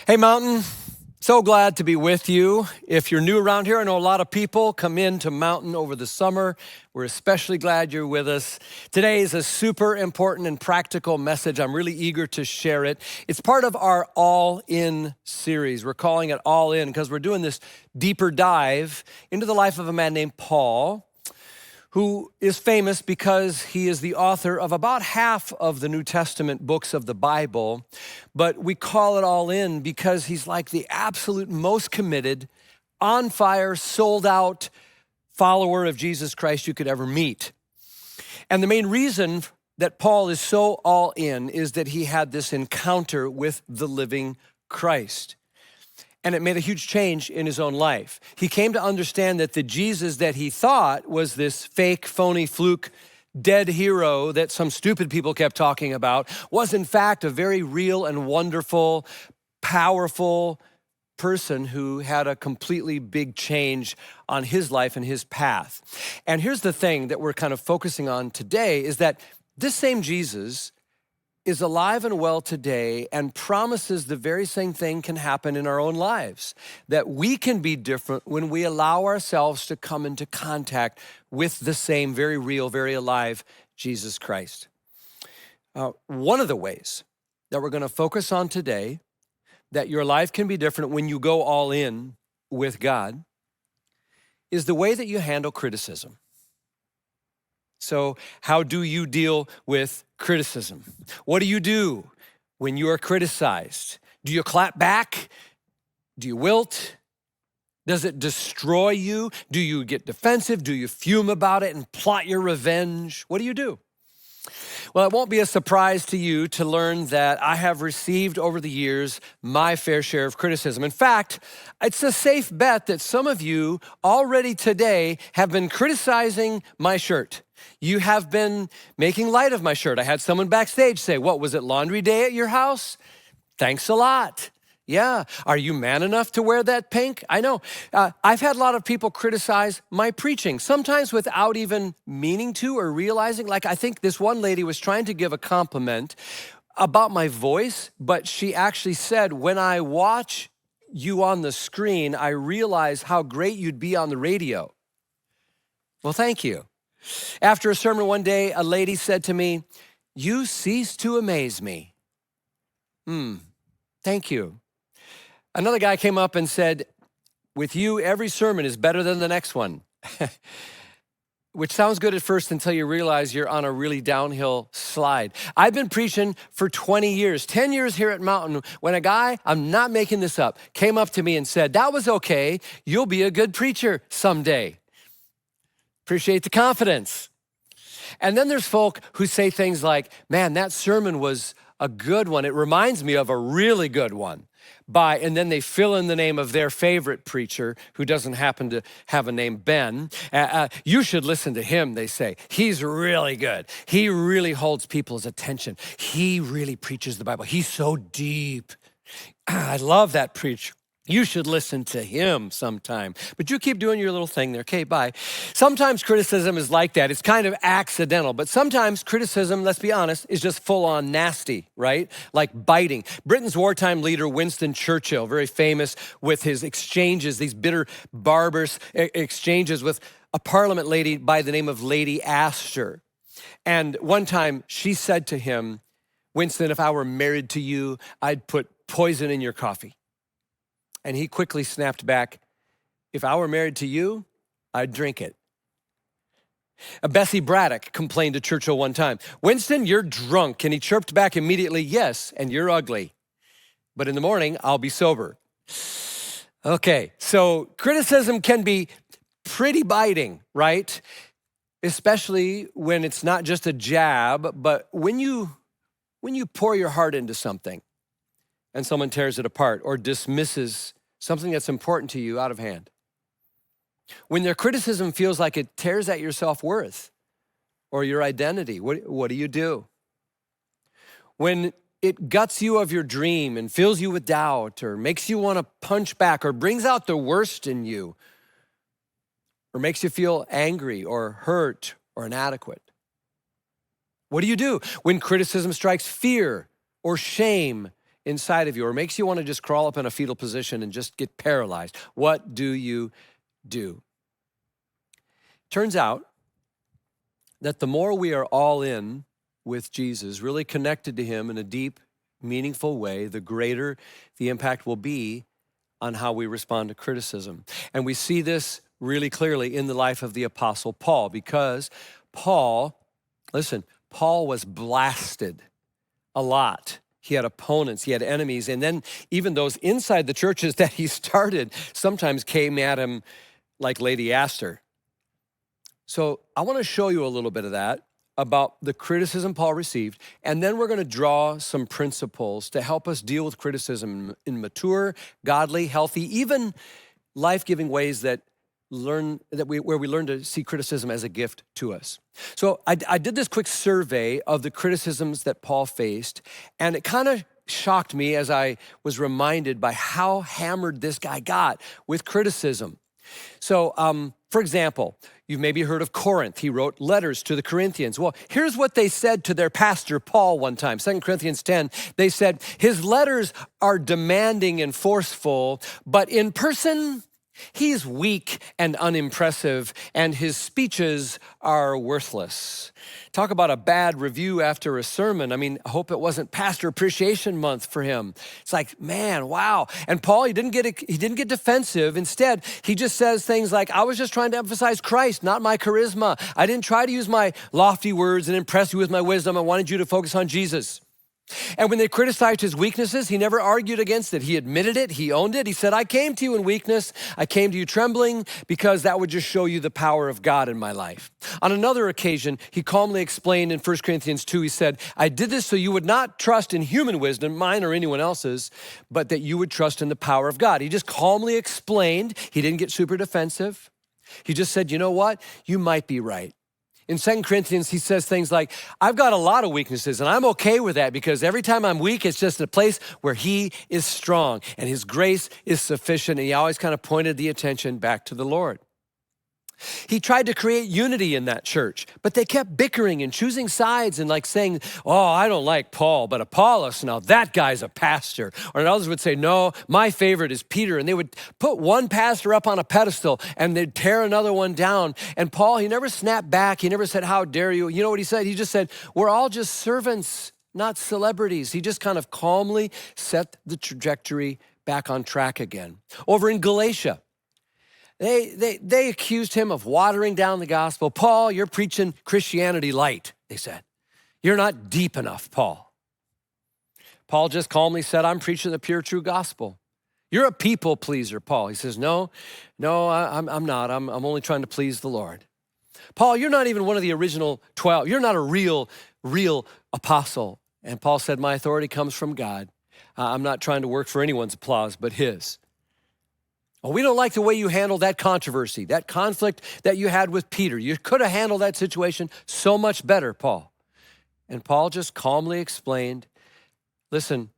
Hey, Mountain. So glad to be with you. If you're new around here, I know a lot of people come into Mountain over the summer. We're especially glad you're with us. Today is a super important and practical message. I'm really eager to share it. It's part of our All In series. We're calling it All In because we're doing this deeper dive into the life of a man named Paul, who is famous because he is the author of about half of the New Testament books of the Bible. But we call it All In because he's like the absolute most committed, on fire, sold out follower of Jesus Christ you could ever meet. And the main reason that Paul is so all in is that he had this encounter with the living Christ. And it made a huge change in his own life. He came to understand that the Jesus that he thought was this fake, phony, fluke, dead hero that some stupid people kept talking about was in fact a very real and wonderful, powerful person who had a completely big change on his life and his path. And here's the thing that we're kind of focusing on today is that this same Jesus is alive and well today and promises the very same thing can happen in our own lives, that we can be different when we allow ourselves to come into contact with the same very real, very alive Jesus Christ. One of the ways that we're going to focus on today that your life can be different when you go all in with God is the way that you handle criticism. So how do you deal with criticism? What do you do when you are criticized? Do you clap back? Do you wilt? Does it destroy you? Do you get defensive? Do you fume about it and plot your revenge? What do you do? Well, it won't be a surprise to you to learn that I have received over the years my fair share of criticism. In fact, it's a safe bet that some of you already today have been criticizing my shirt. You have been making light of my shirt. I had someone backstage say, "What, was it laundry day at your house? Thanks a lot." Yeah, are you man enough to wear that pink? I know. I've had a lot of people criticize my preaching, sometimes without even meaning to or realizing. Like, I think this one lady was trying to give a compliment about my voice, but she actually said, "When I watch you on the screen, I realize how great you'd be on the radio." Well, thank you. After a sermon one day, a lady said to me, "You cease to amaze me." Thank you. Another guy came up and said, "With you, every sermon is better than the next one." Which sounds good at first until you realize you're on a really downhill slide. I've been preaching for 20 years, 10 years here at Mountain, when a guy, I'm not making this up, came up to me and said, "That was okay, you'll be a good preacher someday." Appreciate the confidence. And then there's folk who say things like, "Man, that sermon was a good one. It reminds me of a really good one." And then they fill in the name of their favorite preacher who doesn't happen to have a name Ben. "You should listen to him," they say. "He's really good. He really holds people's attention. He really preaches the Bible. He's so deep. I love that preacher. You should listen to him sometime." But you keep doing your little thing there. Okay, bye. Sometimes criticism is like that. It's kind of accidental. But sometimes criticism, let's be honest, is just full on nasty, right? Like biting. Britain's wartime leader, Winston Churchill, very famous with his exchanges, these bitter, barbarous exchanges with a parliament lady by the name of Lady Astor. And one time she said to him, "Winston, if I were married to you, I'd put poison in your coffee." And he quickly snapped back, "If I were married to you, I'd drink it." Bessie Braddock complained to Churchill one time, "Winston, you're drunk." And he chirped back immediately, "Yes, and you're ugly. But in the morning, I'll be sober." Okay, so criticism can be pretty biting, right? Especially when it's not just a jab, but when you pour your heart into something and someone tears it apart or dismisses something that's important to you out of hand. When their criticism feels like it tears at your self-worth or your identity, what do you do? When it guts you of your dream and fills you with doubt or makes you want to punch back or brings out the worst in you or makes you feel angry or hurt or inadequate. What do you do when criticism strikes fear or shame inside of you or makes you want to just crawl up in a fetal position and just get paralyzed, what do you do? Turns out that the more we are all in with Jesus, really connected to him in a deep, meaningful way, the greater the impact will be on how we respond to criticism. And we see this really clearly in the life of the Apostle Paul, because Paul was blasted a lot. He had opponents, he had enemies, and then even those inside the churches that he started sometimes came at him like Lady Astor. So I want to show you a little bit of that, about the criticism Paul received, and then we're going to draw some principles to help us deal with criticism in mature, godly, healthy, even life-giving ways where we learn to see criticism as a gift to us. So I did this quick survey of the criticisms that Paul faced, and it kind of shocked me as I was reminded by how hammered this guy got with criticism. So, for example, you've maybe heard of Corinth. He wrote letters to the Corinthians. Well, here's what they said to their pastor, Paul, one time. 2 Corinthians 10, they said, his letters are demanding and forceful, but in person, he's weak and unimpressive, and his speeches are worthless. Talk about a bad review after a sermon. I mean, I hope it wasn't Pastor Appreciation Month for him. It's like, man, wow. And Paul, he didn't get defensive. Instead, he just says things like, I was just trying to emphasize Christ, not my charisma. I didn't try to use my lofty words and impress you with my wisdom. I wanted you to focus on Jesus. And when they criticized his weaknesses, he never argued against it. He admitted it. He owned it. He said, I came to you in weakness. I came to you trembling, because that would just show you the power of God in my life. On another occasion, he calmly explained in 1 Corinthians 2, he said, I did this so you would not trust in human wisdom, mine or anyone else's, but that you would trust in the power of God. He just calmly explained. He didn't get super defensive. He just said, you know what? You might be right. In 2 Corinthians, he says things like, I've got a lot of weaknesses, and I'm okay with that, because every time I'm weak, it's just a place where he is strong and his grace is sufficient. And he always kind of pointed the attention back to the Lord. He tried to create unity in that church, but they kept bickering and choosing sides and like saying, oh, I don't like Paul, but Apollos, now that guy's a pastor. Or others would say, no, my favorite is Peter. And they would put one pastor up on a pedestal and they'd tear another one down. And Paul, he never snapped back. He never said, how dare you? You know what he said? He just said, we're all just servants, not celebrities. He just kind of calmly set the trajectory back on track again. Over in Galatia, They accused him of watering down the gospel. Paul, you're preaching Christianity light, they said. You're not deep enough, Paul. Paul just calmly said, I'm preaching the pure, true gospel. You're a people pleaser, Paul. He says, no, I'm not. I'm only trying to please the Lord. Paul, you're not even one of the original 12. You're not a real apostle. And Paul said, my authority comes from God. I'm not trying to work for anyone's applause but his. Well, we don't like the way you handled that controversy, that conflict that you had with Peter. You could have handled that situation so much better, Paul. And Paul just calmly explained, listen,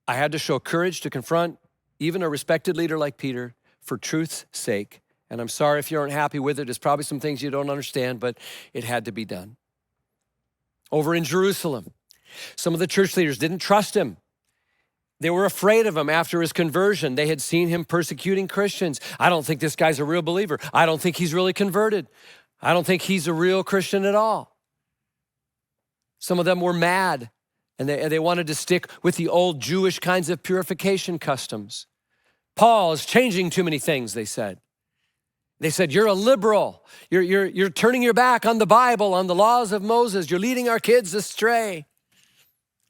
I had to show courage to confront even a respected leader like Peter for truth's sake. And I'm sorry if you aren't happy with it. There's probably some things you don't understand, but it had to be done. Over in Jerusalem, some of the church leaders didn't trust him. They were afraid of him after his conversion. They had seen him persecuting Christians. I don't think this guy's a real believer. I don't think he's really converted. I don't think he's a real Christian at all. Some of them were mad, and they wanted to stick with the old Jewish kinds of purification customs. Paul is changing too many things, they said. They said, you're a liberal. You're turning your back on the Bible, on the laws of Moses. You're leading our kids astray.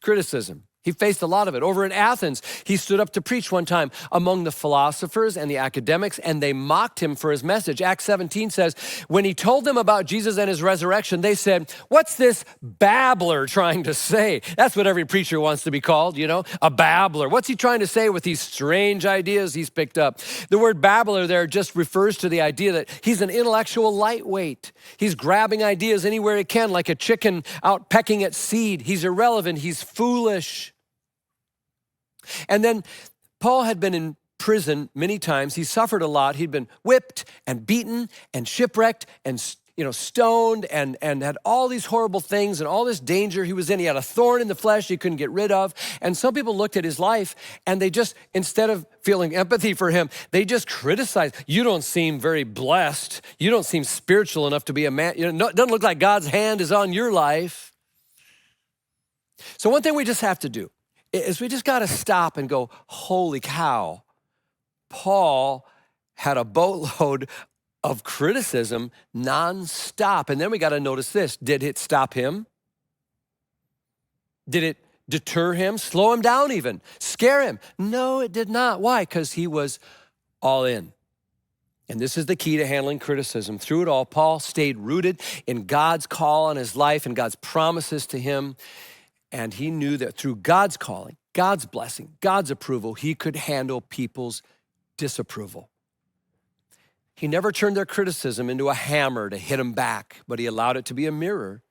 Criticism. He faced a lot of it. Over in Athens, he stood up to preach one time among the philosophers and the academics, and they mocked him for his message. Acts 17 says, when he told them about Jesus and his resurrection, they said, what's this babbler trying to say? That's what every preacher wants to be called, you know, a babbler. What's he trying to say with these strange ideas he's picked up? The word babbler there just refers to the idea that he's an intellectual lightweight. He's grabbing ideas anywhere he can, like a chicken out pecking at seed. He's irrelevant. He's foolish. And then Paul had been in prison many times. He suffered a lot. He'd been whipped and beaten and shipwrecked, and stoned and had all these horrible things and all this danger he was in. He had a thorn in the flesh he couldn't get rid of. And some people looked at his life and they just, instead of feeling empathy for him, they just criticized. You don't seem very blessed. You don't seem spiritual enough to be a man. It doesn't look like God's hand is on your life. So one thing we just have to do is we just got to stop and go, holy cow, Paul had a boatload of criticism nonstop. And then we got to notice this. Did it stop him? Did it deter him, slow him down even, scare him? No, it did not. Why? Because he was all in. And this is the key to handling criticism. Through it all, Paul stayed rooted in God's call on his life and God's promises to him. And he knew that through God's calling, God's blessing, God's approval, he could handle people's disapproval. He never turned their criticism into a hammer to hit him back, but he allowed it to be a mirror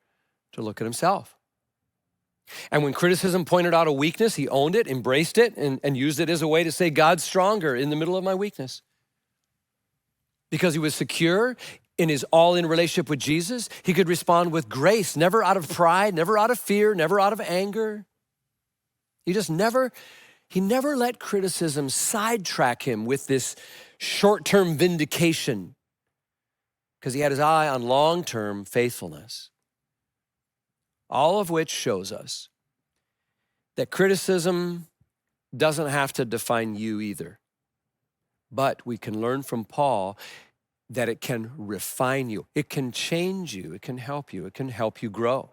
to look at himself. And when criticism pointed out a weakness, he owned it, embraced it, and used it as a way to say, God's stronger in the middle of my weakness. Because he was secure in his all-in relationship with Jesus, he could respond with grace, never out of pride, never out of fear, never out of anger. He never let criticism sidetrack him with this short-term vindication because he had his eye on long-term faithfulness. All of which shows us that criticism doesn't have to define you either. But we can learn from Paul that it can refine you. It can change you. It can help you. It can help you grow.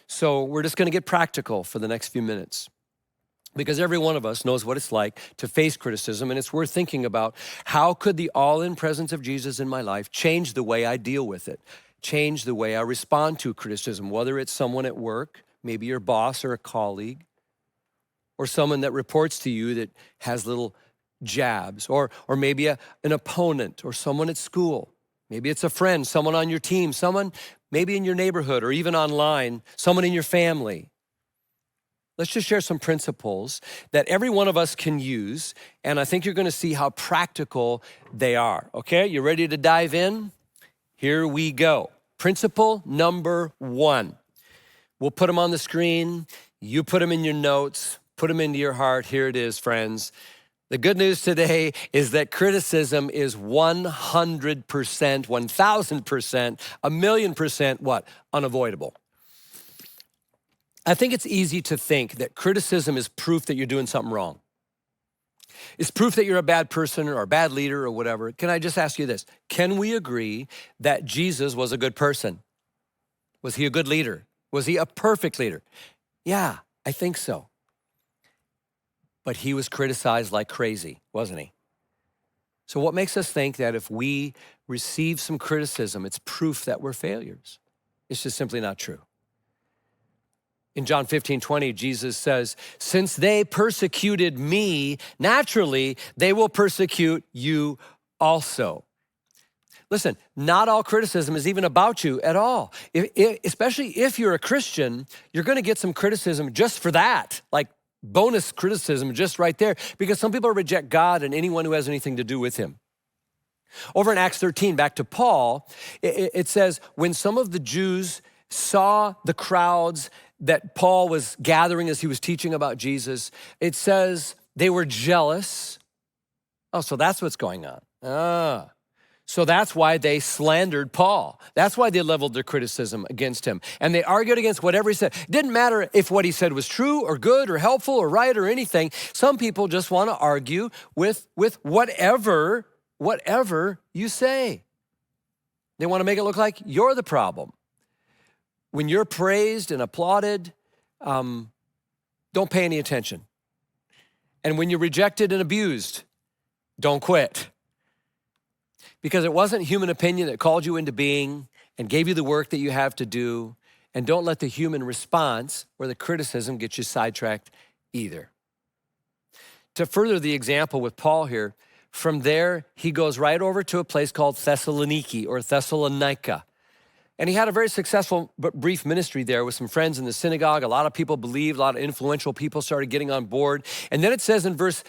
So we're just going to get practical for the next few minutes because every one of us knows what it's like to face criticism, and it's worth thinking about how could the all-in presence of Jesus in my life change the way I deal with it, change the way I respond to criticism, whether it's someone at work, maybe your boss or a colleague, or someone that reports to you that has little jabs, or maybe an opponent or someone at school. Maybe it's a friend, someone on your team, someone maybe in your neighborhood or even online, someone in your family. Let's just share some principles that every one of us can use, and I think you're going to see how practical they are. Okay, you ready to dive in? Here we go. Principle number 1. We'll put them on the screen. You put them in your notes. Put them into your heart. Here it is, friends. The good news today is that criticism is 100%, 1,000%, 1,000,000% what? Unavoidable. I think it's easy to think that criticism is proof that you're doing something wrong. It's proof that you're a bad person or a bad leader or whatever. Can I just ask you this? Can we agree that Jesus was a good person? Was he a good leader? Was he a perfect leader? Yeah, I think so. But he was criticized like crazy, wasn't he? So what makes us think that if we receive some criticism, it's proof that we're failures? It's just simply not true. In John 15:20, Jesus says, since they persecuted me, naturally, they will persecute you also. Listen, not all criticism is even about you at all. Especially if you're a Christian, you're going to get some criticism just for that, like bonus criticism just right there, because some people reject God and anyone who has anything to do with him. Over in Acts 13, back to Paul, it says, when some of the Jews saw the crowds that Paul was gathering as he was teaching about Jesus, it says they were jealous. Oh, so that's what's going on. So that's why they slandered Paul. That's why they leveled their criticism against him. And they argued against whatever he said. It didn't matter if what he said was true or good or helpful or right or anything. Some people just want to argue with whatever you say. They want to make it look like you're the problem. When you're praised and applauded, don't pay any attention. And when you're rejected and abused, don't quit. Because it wasn't human opinion that called you into being and gave you the work that you have to do. And don't let the human response or the criticism get you sidetracked either. To further the example with Paul here, from there, he goes right over to a place called Thessaloniki or Thessalonica. And he had a very successful but brief ministry there with some friends in the synagogue. A lot of people believed, a lot of influential people started getting on board. And then it says in verse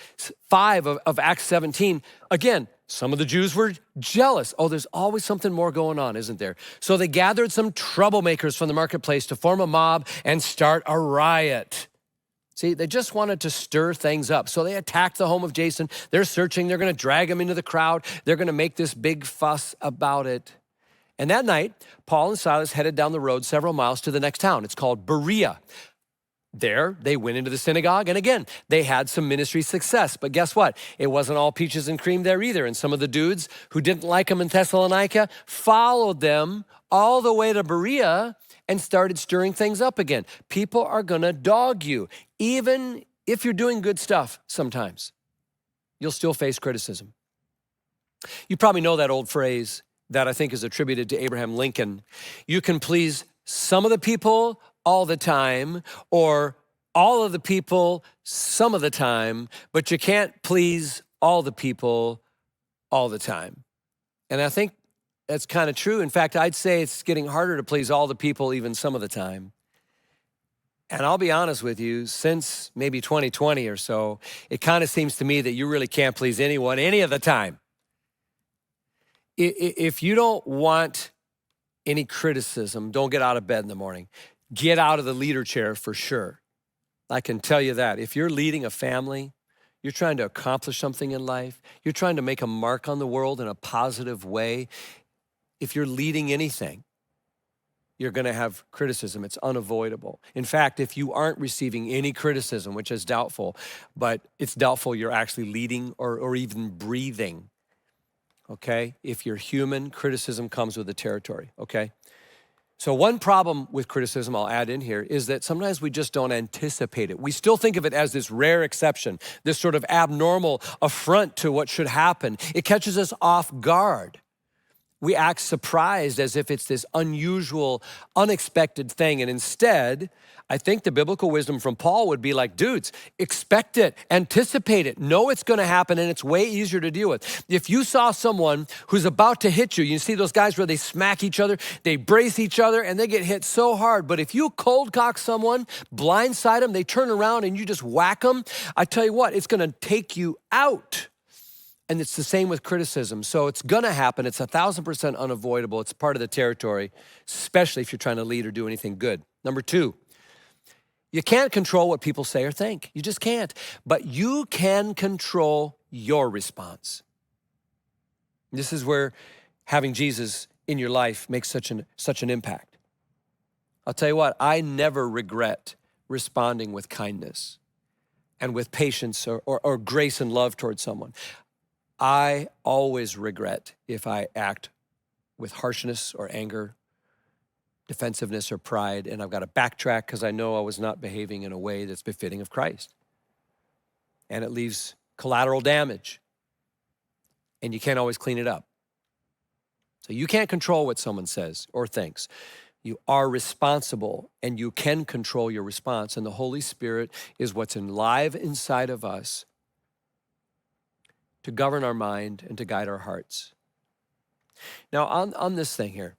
5 of Acts 17, again, Some of the Jews were jealous. Oh, there's always something more going on, isn't there? So they gathered some troublemakers from the marketplace to form a mob and start a riot. See, they just wanted to stir things up. So they attacked the home of Jason. They're searching. They're going to drag him into the crowd. They're going to make this big fuss about it. And that night, Paul and Silas headed down the road several miles to the next town. It's called Berea. There, they went into the synagogue, and again, they had some ministry success. But guess what? It wasn't all peaches and cream there either. And some of the dudes who didn't like them in Thessalonica followed them all the way to Berea and started stirring things up again. People are gonna dog you. Even if you're doing good stuff sometimes, you'll still face criticism. You probably know that old phrase that I think is attributed to Abraham Lincoln. You can please some of the people all the time, or all of the people some of the time, but you can't please all the people all the time. And I think that's kind of true. In fact, I'd say it's getting harder to please all the people even some of the time. And I'll be honest with you, since maybe 2020 or so, it kind of seems to me that you really can't please anyone any of the time. If you don't want any criticism, don't get out of bed in the morning. Get out of the leader chair for sure. I can tell you that. If you're leading a family, you're trying to accomplish something in life, you're trying to make a mark on the world in a positive way, if you're leading anything, you're gonna have criticism. It's unavoidable. In fact, if you aren't receiving any criticism, which is doubtful, but it's doubtful you're actually leading or even breathing, okay? If you're human, criticism comes with the territory, okay? So one problem with criticism, I'll add in here, is that sometimes we just don't anticipate it. We still think of it as this rare exception, this sort of abnormal affront to what should happen. It catches us off guard. We act surprised as if it's this unusual, unexpected thing. And instead, I think the biblical wisdom from Paul would be like, dudes, expect it, anticipate it, know it's gonna happen, and it's way easier to deal with. If you saw someone who's about to hit you, you see those guys where they smack each other, they brace each other, and they get hit so hard. But if you cold cock someone, blindside them, they turn around and you just whack them, I tell you what, it's gonna take you out. And it's the same with criticism. So it's gonna happen. It's 1,000% unavoidable. It's part of the territory, especially if you're trying to lead or do anything good. Number two, you can't control what people say or think. You just can't. But you can control your response. This is where having Jesus in your life makes such an impact. I'll tell you what, I never regret responding with kindness and with patience or grace and love towards someone. I always regret if I act with harshness or anger, defensiveness or pride, and I've got to backtrack because I know I was not behaving in a way that's befitting of Christ. And it leaves collateral damage, and you can't always clean it up. So you can't control what someone says or thinks. You are responsible, and you can control your response, and the Holy Spirit is what's alive inside of us to govern our mind and to guide our hearts. Now, on this thing here,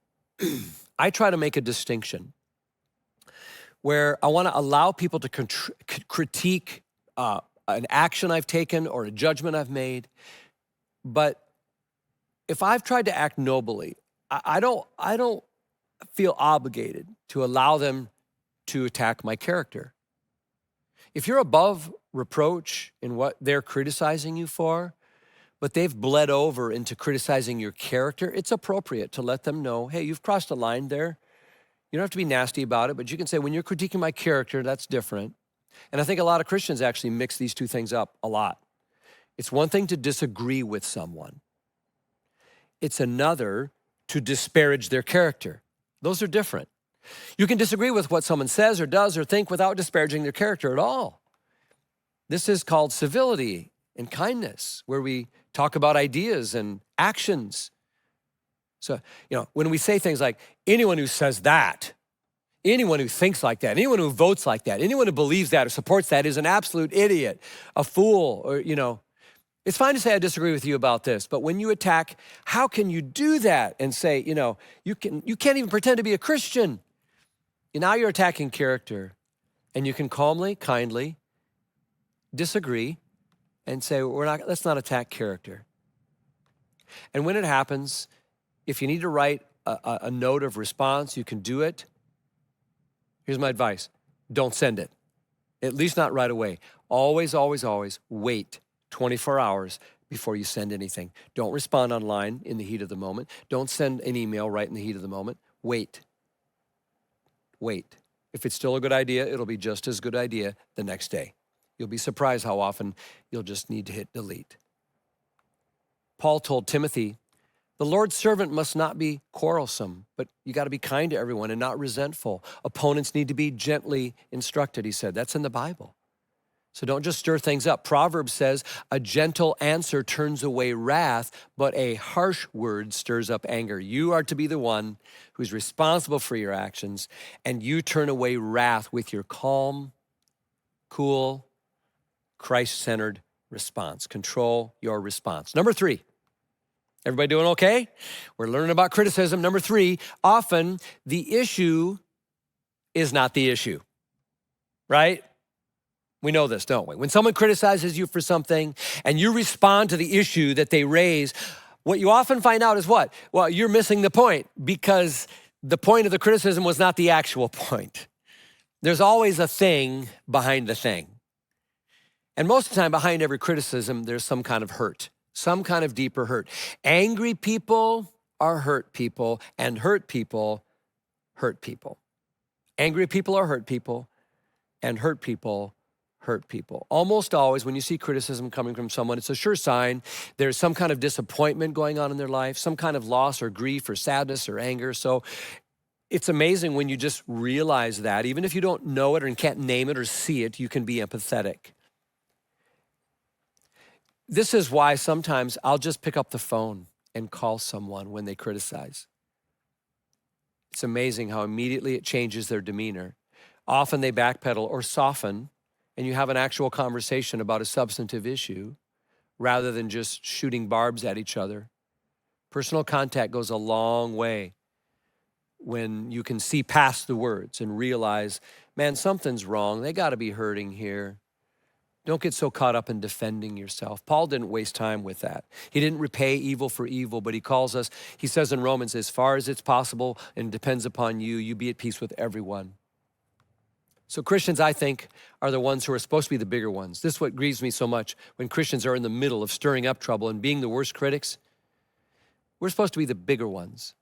I try to make a distinction where I want to allow people to critique an action I've taken or a judgment I've made. But if I've tried to act nobly, I don't feel obligated to allow them to attack my character. If you're above reproach in what they're criticizing you for, but they've bled over into criticizing your character, it's appropriate to let them know, hey, you've crossed a line there. You don't have to be nasty about it, but you can say, when you're critiquing my character, that's different. And I think a lot of Christians actually mix these two things up a lot. It's one thing to disagree with someone. It's another to disparage their character. Those are different. You can disagree with what someone says or does or think without disparaging their character at all. This is called civility and kindness, where we talk about ideas and actions. So, when we say things like, anyone who says that, anyone who thinks like that, anyone who votes like that, anyone who believes that or supports that is an absolute idiot, a fool, or, it's fine to say I disagree with you about this, but when you attack, how can you do that and say, you can't even pretend to be a Christian. Now you're attacking character, and you can calmly, kindly disagree and say, let's not attack character. And when it happens, if you need to write a note of response, you can do it. Here's my advice. Don't send it, at least not right away. Always, always, always wait 24 hours before you send anything. Don't respond online in the heat of the moment. Don't send an email right in the heat of the moment. Wait. Wait. If it's still a good idea, it'll be just as good idea the next day. You'll be surprised how often you'll just need to hit delete. Paul told Timothy, the Lord's servant must not be quarrelsome, but you got to be kind to everyone and not resentful. Opponents need to be gently instructed, he said. That's in the Bible. So don't just stir things up. Proverbs says, a gentle answer turns away wrath, but a harsh word stirs up anger. You are to be the one who's responsible for your actions, and you turn away wrath with your calm, cool, Christ-centered response. Control your response. Number 3. Everybody doing okay? We're learning about criticism. Number 3, often the issue is not the issue, right? We know this, don't we? When someone criticizes you for something and you respond to the issue that they raise, what you often find out is what? Well, you're missing the point because the point of the criticism was not the actual point. There's always a thing behind the thing. And most of the time behind every criticism, there's some kind of hurt. Some kind of deeper hurt. Angry people are hurt people, and hurt people hurt people. Angry people are hurt people, and hurt people hurt people. Almost always when you see criticism coming from someone, it's a sure sign there's some kind of disappointment going on in their life, some kind of loss or grief or sadness or anger. So it's amazing when you just realize that. Even if you don't know it or can't name it or see it, you can be empathetic. This is why sometimes I'll just pick up the phone and call someone when they criticize. It's amazing how immediately it changes their demeanor. Often they backpedal or soften, and you have an actual conversation about a substantive issue rather than just shooting barbs at each other. Personal contact goes a long way when you can see past the words and realize, man, something's wrong. They got to be hurting here. Don't get so caught up in defending yourself. Paul didn't waste time with that. He didn't repay evil for evil, but he calls us, he says in Romans, as far as it's possible and depends upon you, you be at peace with everyone. So Christians, I think, are the ones who are supposed to be the bigger ones. This is what grieves me so much when Christians are in the middle of stirring up trouble and being the worst critics. We're supposed to be the bigger ones,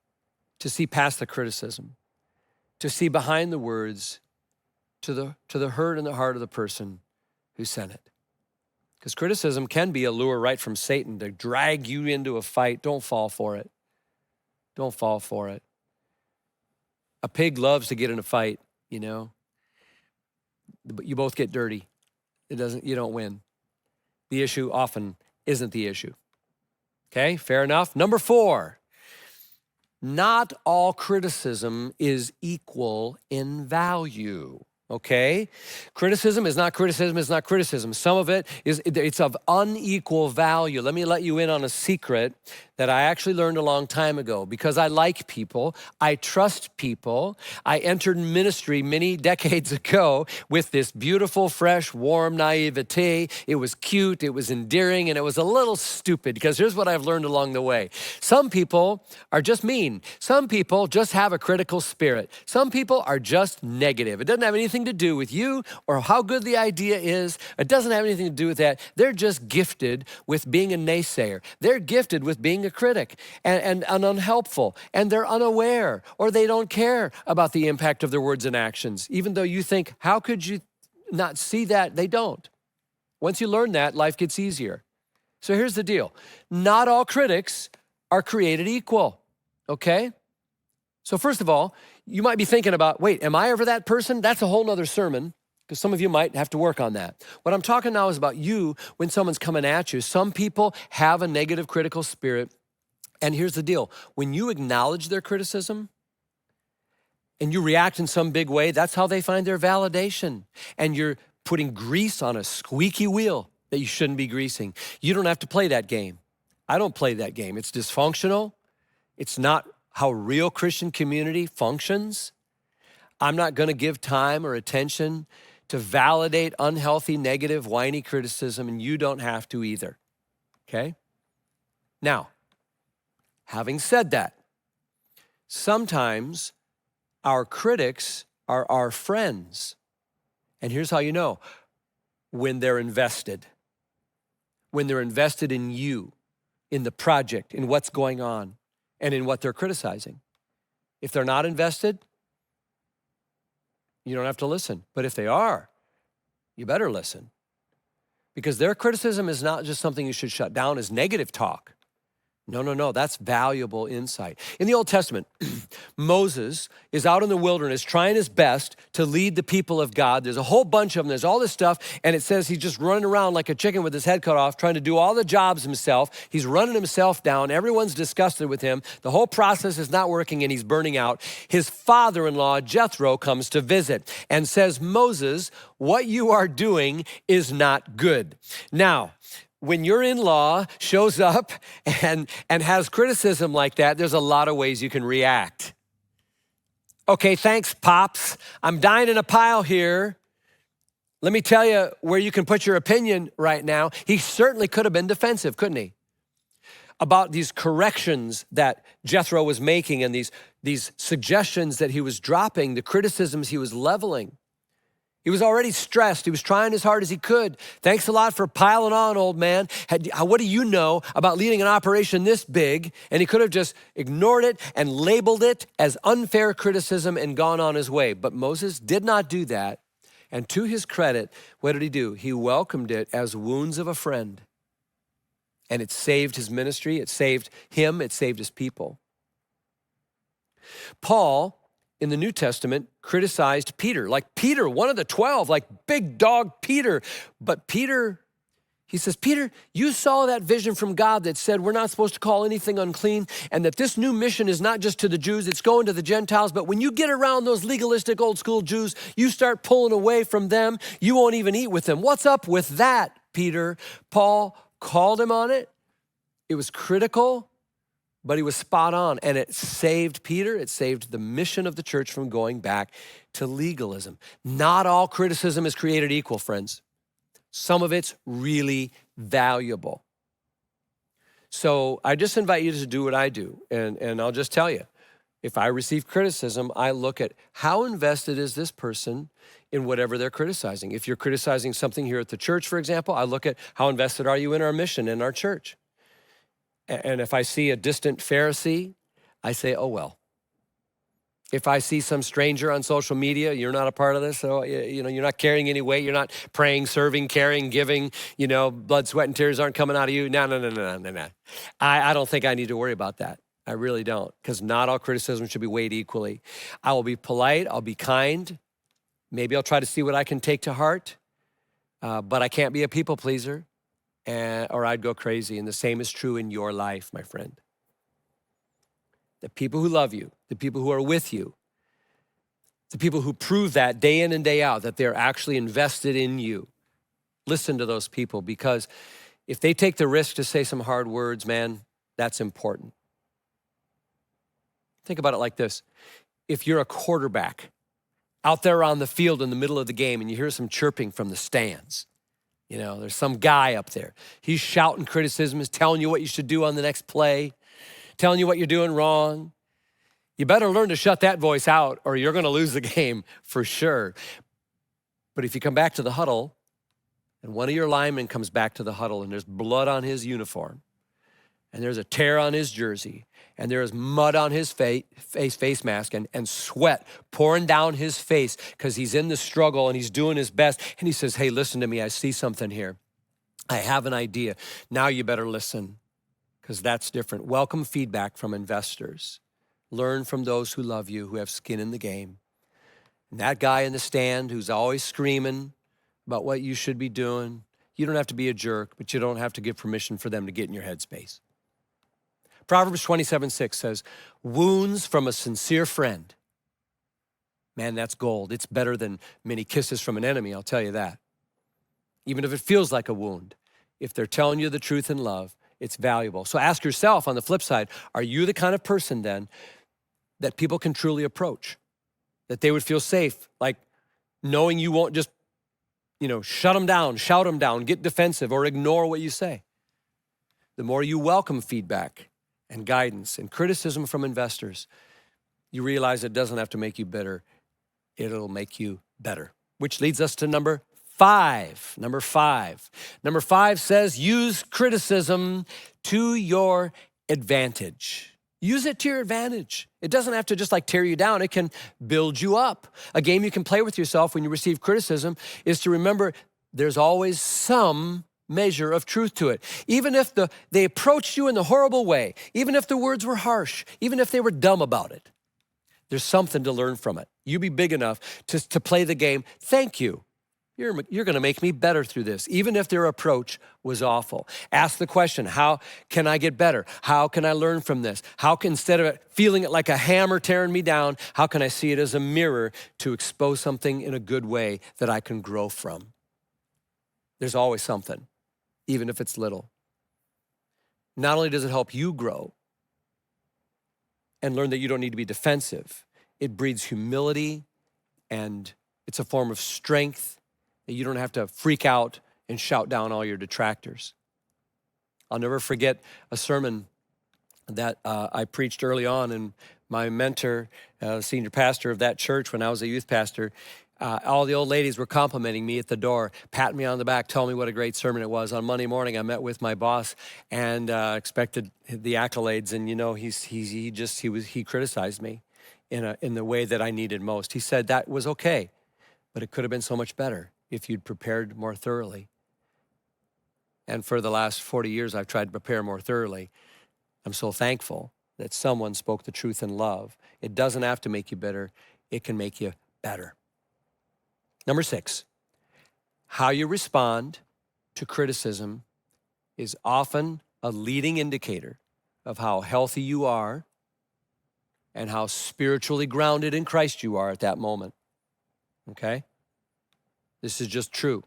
to see past the criticism, to see behind the words, to the hurt in the heart of the person who sent it. Because criticism can be a lure right from Satan to drag you into a fight. Don't fall for it. Don't fall for it. A pig loves to get in a fight, you know, but you both get dirty. You don't win. The issue often isn't the issue. Okay, fair enough. Number 4, not all criticism is equal in value. Okay? Criticism is not criticism, is not criticism. Some of it's of unequal value. Let me let you in on a secret that I actually learned a long time ago. Because I like people, I trust people, I entered ministry many decades ago with this beautiful, fresh, warm naivete. It was cute, it was endearing, and it was a little stupid, because here's what I've learned along the way. Some people are just mean. Some people just have a critical spirit. Some people are just negative. It doesn't have anything to do with you or how good the idea is. It doesn't have anything to do with that. They're just gifted with being a naysayer. They're gifted with being a critic and unhelpful, and they're unaware, or they don't care about the impact of their words and actions. Even though you think, how could you not see that? They don't. Once you learn that, life gets easier. So here's the deal. Not all critics are created equal, okay? So first of all, you might be thinking about, wait, am I ever that person? That's a whole nother sermon, because some of you might have to work on that. What I'm talking now is about you when someone's coming at you. Some people have a negative critical spirit, and here's the deal. When you acknowledge their criticism and you react in some big way, that's how they find their validation. And you're putting grease on a squeaky wheel that you shouldn't be greasing. You don't have to play that game. I don't play that game. It's dysfunctional. It's not how real Christian community functions. I'm not going to give time or attention to validate unhealthy, negative, whiny criticism, and you don't have to either, okay? Now, Having said that, sometimes our critics are our friends. And here's how you know: when they're invested in you, in the project, in what's going on, and in what they're criticizing. If they're not invested, you don't have to listen. But if they are, you better listen. Because their criticism is not just something you should shut down as negative talk. No, that's valuable insight. In the Old Testament, Moses is out in the wilderness trying his best to lead the people of God. There's a whole bunch of them. There's all this stuff, and it says he's just running around like a chicken with his head cut off, trying to do all the jobs himself. He's running himself down. Everyone's disgusted with him. The whole process is not working, and he's burning out. His father-in-law, Jethro, comes to visit and says, Moses, what you are doing is not good. Now, when your in-law shows up and has criticism like that, there's a lot of ways you can react. Okay, thanks, Pops. I'm dying in a pile here. Let me tell you where you can put your opinion right now. He certainly could have been defensive, couldn't he? About these corrections that Jethro was making and these suggestions that he was dropping, the criticisms he was leveling. He was already stressed. He was trying as hard as he could. Thanks a lot for piling on, old man. What do you know about leading an operation this big? And he could have just ignored it and labeled it as unfair criticism and gone on his way. But Moses did not do that. And to his credit, what did he do? He welcomed it as wounds of a friend. And it saved his ministry. It saved him. It saved his people. Paul, in the New Testament, criticized Peter, like Peter, one of the 12, like big dog Peter. But Peter, he says, Peter, you saw that vision from God that said we're not supposed to call anything unclean and that this new mission is not just to the Jews, it's going to the Gentiles. But when you get around those legalistic old school Jews, you start pulling away from them. You won't even eat with them. What's up with that, Peter? Paul called him on it. It was critical, but he was spot on, and it saved Peter. It saved the mission of the church from going back to legalism. Not all criticism is created equal, friends. Some of it's really valuable. So I just invite you to do what I do, and I'll just tell you, if I receive criticism, I look at how invested is this person in whatever they're criticizing. If you're criticizing something here at the church, for example, I look at how invested are you in our mission, in our church. And if I see a distant Pharisee, I say, oh, well. If I see some stranger on social media, you're not a part of this, so you're not carrying any weight, you're not praying, serving, caring, giving, blood, sweat, and tears aren't coming out of you. No. I don't think I need to worry about that. I really don't, because not all criticism should be weighed equally. I will be polite, I'll be kind. Maybe I'll try to see what I can take to heart, but I can't be a people pleaser. Or I'd go crazy. And the same is true in your life, my friend. The people who love you, the people who are with you, the people who prove that day in and day out, that they're actually invested in you. Listen to those people, because if they take the risk to say some hard words, man, that's important. Think about it like this. If you're a quarterback out there on the field in the middle of the game and you hear some chirping from the stands, there's some guy up there. He's shouting criticisms, telling you what you should do on the next play, telling you what you're doing wrong. You better learn to shut that voice out or you're going to lose the game for sure. But if you come back to the huddle and one of your linemen comes back to the huddle and there's blood on his uniform and there's a tear on his jersey and there is mud on his face mask and sweat pouring down his face because he's in the struggle and he's doing his best. And he says, hey, listen to me. I see something here. I have an idea. Now you better listen, because that's different. Welcome feedback from investors. Learn from those who love you, who have skin in the game. And that guy in the stand who's always screaming about what you should be doing, you don't have to be a jerk, but you don't have to give permission for them to get in your headspace. Proverbs 27:6 says, wounds from a sincere friend. Man, that's gold. It's better than many kisses from an enemy, I'll tell you that. Even if it feels like a wound, if they're telling you the truth in love, it's valuable. So ask yourself on the flip side, are you the kind of person then that people can truly approach? That they would feel safe, like knowing you won't just, shut them down, shout them down, get defensive, or ignore what you say. The more you welcome feedback, and guidance and criticism from investors, you realize it doesn't have to make you bitter. It'll make you better. Which leads us to number five. Number five. Number five says, use criticism to your advantage. Use it to your advantage. It doesn't have to just like tear you down. It can build you up. A game you can play with yourself when you receive criticism is to remember there's always some measure of truth to it. Even if they approached you in the horrible way, even if the words were harsh, even if they were dumb about it, there's something to learn from it. You be big enough to play the game. Thank you. You're going to make me better through this, even if their approach was awful. Ask the question, how can I get better? How can I learn from this? How can, instead of feeling it like a hammer tearing me down, how can I see it as a mirror to expose something in a good way that I can grow from? There's always something, even if it's little. Not only does it help you grow and learn that you don't need to be defensive, it breeds humility, and it's a form of strength that you don't have to freak out and shout down all your detractors. I'll never forget a sermon that I preached early on, and my mentor, senior pastor of that church when I was a youth pastor, all the old ladies were complimenting me at the door, patting me on the back, telling me what a great sermon it was. On Monday morning, I met with my boss and expected the accolades, and you know, he criticized me in the way that I needed most. He said that was okay, but it could have been so much better if you'd prepared more thoroughly. And for the last 40 years, I've tried to prepare more thoroughly. I'm so thankful that someone spoke the truth in love. It doesn't have to make you bitter. It can make you better. Number 6, how you respond to criticism is often a leading indicator of how healthy you are and how spiritually grounded in Christ you are at that moment, okay? This is just true.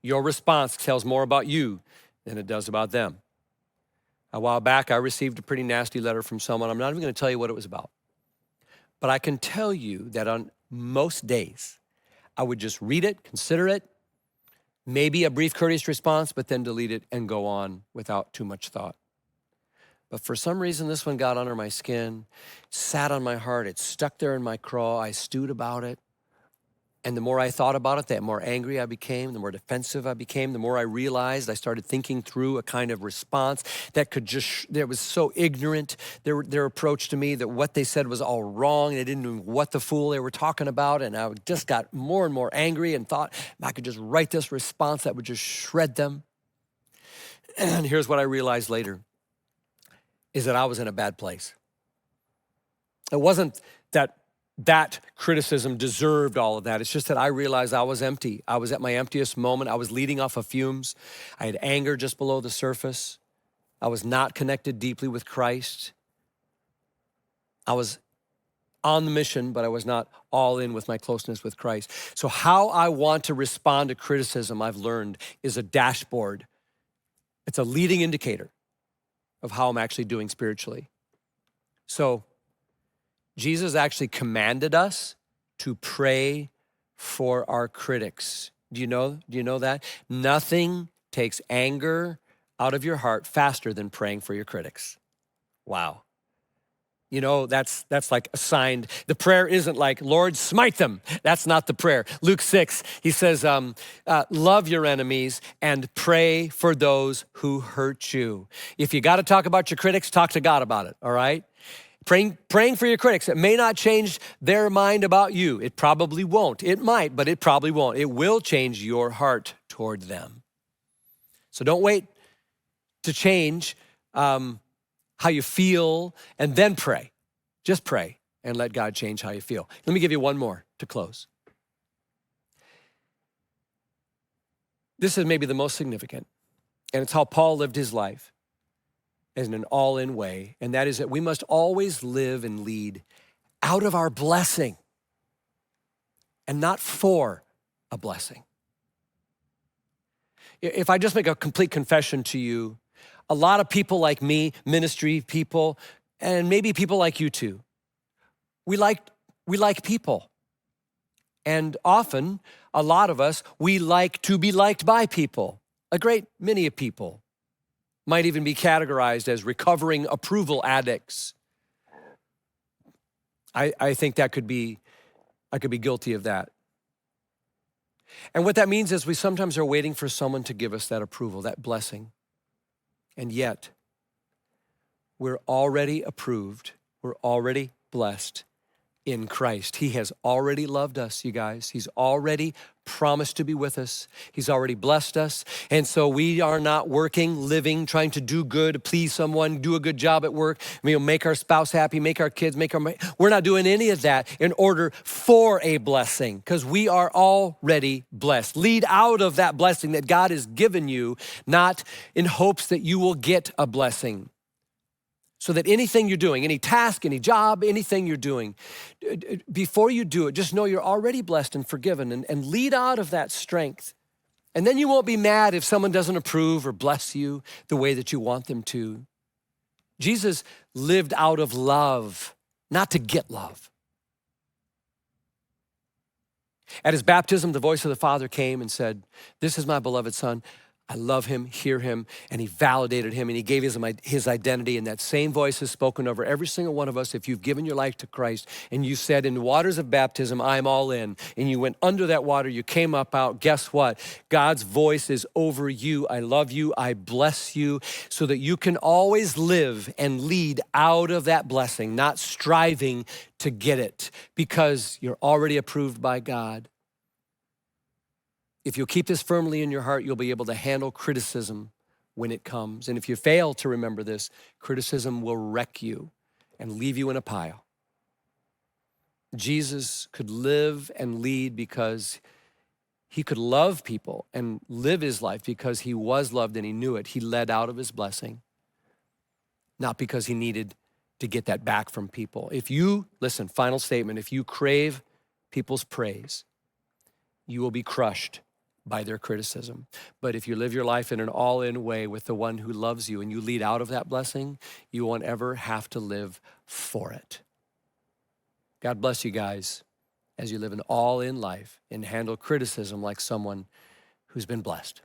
Your response tells more about you than it does about them. A while back, I received a pretty nasty letter from someone. I'm not even going to tell you what it was about. But I can tell you that on most days, I would just read it, consider it, maybe a brief courteous response, but then delete it and go on without too much thought. But for some reason, this one got under my skin, sat on my heart. It stuck there in my craw. I stewed about it. And the more I thought about it, the more angry I became, the more defensive I became, the more I realized I started thinking through a kind of response that was so ignorant, their approach to me, that what they said was all wrong. They didn't know what the fool they were talking about. And I just got more and more angry and thought I could just write this response that would just shred them. And here's what I realized later, is that I was in a bad place. It wasn't that criticism deserved all of that. It's just that I realized I was empty. I was at my emptiest moment. I was leading off of fumes. I had anger just below the surface. I was not connected deeply with Christ. I was on the mission, but I was not all in with my closeness with Christ. So how I want to respond to criticism, I've learned, is a dashboard. It's a leading indicator of how I'm actually doing spiritually. So Jesus actually commanded us to pray for our critics. Do you know that? Nothing takes anger out of your heart faster than praying for your critics. Wow. You know, that's like assigned. The prayer isn't like, Lord, smite them. That's not the prayer. Luke 6, he says, love your enemies and pray for those who hurt you. If you got to talk about your critics, talk to God about it, all right? Praying for your critics. It may not change their mind about you. It probably won't. It might, but it probably won't. It will change your heart toward them. So don't wait to change how you feel and then pray. Just pray and let God change how you feel. Let me give you one more to close. This is maybe the most significant, and it's how Paul lived his life in an all-in way, and that is that we must always live and lead out of our blessing and not for a blessing. If I just make a complete confession to you, a lot of people like me, ministry people, and maybe people like you too, we like people. And often, a lot of us, we like to be liked by people, a great many of people. might even be categorized as recovering approval addicts. I think I could be guilty of that. And what that means is we sometimes are waiting for someone to give us that approval, that blessing. And yet, we're already approved. We're already blessed in Christ. He has already loved us, you guys. He's already promised to be with us. He's already blessed us. And so we are not working, living, trying to do good, please someone, do a good job at work, make our spouse happy, make our kids, we're not doing any of that in order for a blessing, because we are already blessed. Lead out of that blessing that God has given you, not in hopes that you will get a blessing. So that anything you're doing, any task, any job, anything you're doing, before you do it, just know you're already blessed and forgiven, and lead out of that strength. And then you won't be mad if someone doesn't approve or bless you the way that you want them to. Jesus lived out of love, not to get love. At his baptism, the voice of the Father came and said, "This is my beloved Son. I love him, hear him," and he validated him, and he gave his identity, and that same voice is spoken over every single one of us. If you've given your life to Christ and you said, "In the waters of baptism, I'm all in," and you went under that water, you came up out, guess what? God's voice is over you. I love you, I bless you, so that you can always live and lead out of that blessing, not striving to get it, because you're already approved by God. If you'll keep this firmly in your heart, you'll be able to handle criticism when it comes. And if you fail to remember this, criticism will wreck you and leave you in a pile. Jesus could live and lead because he could love people and live his life because he was loved and he knew it. He led out of his blessing, not because he needed to get that back from people. If you, listen, final statement, if you crave people's praise, you will be crushed by their criticism. But if you live your life in an all-in way with the one who loves you and you lead out of that blessing, you won't ever have to live for it. God bless you guys as you live an all-in life and handle criticism like someone who's been blessed.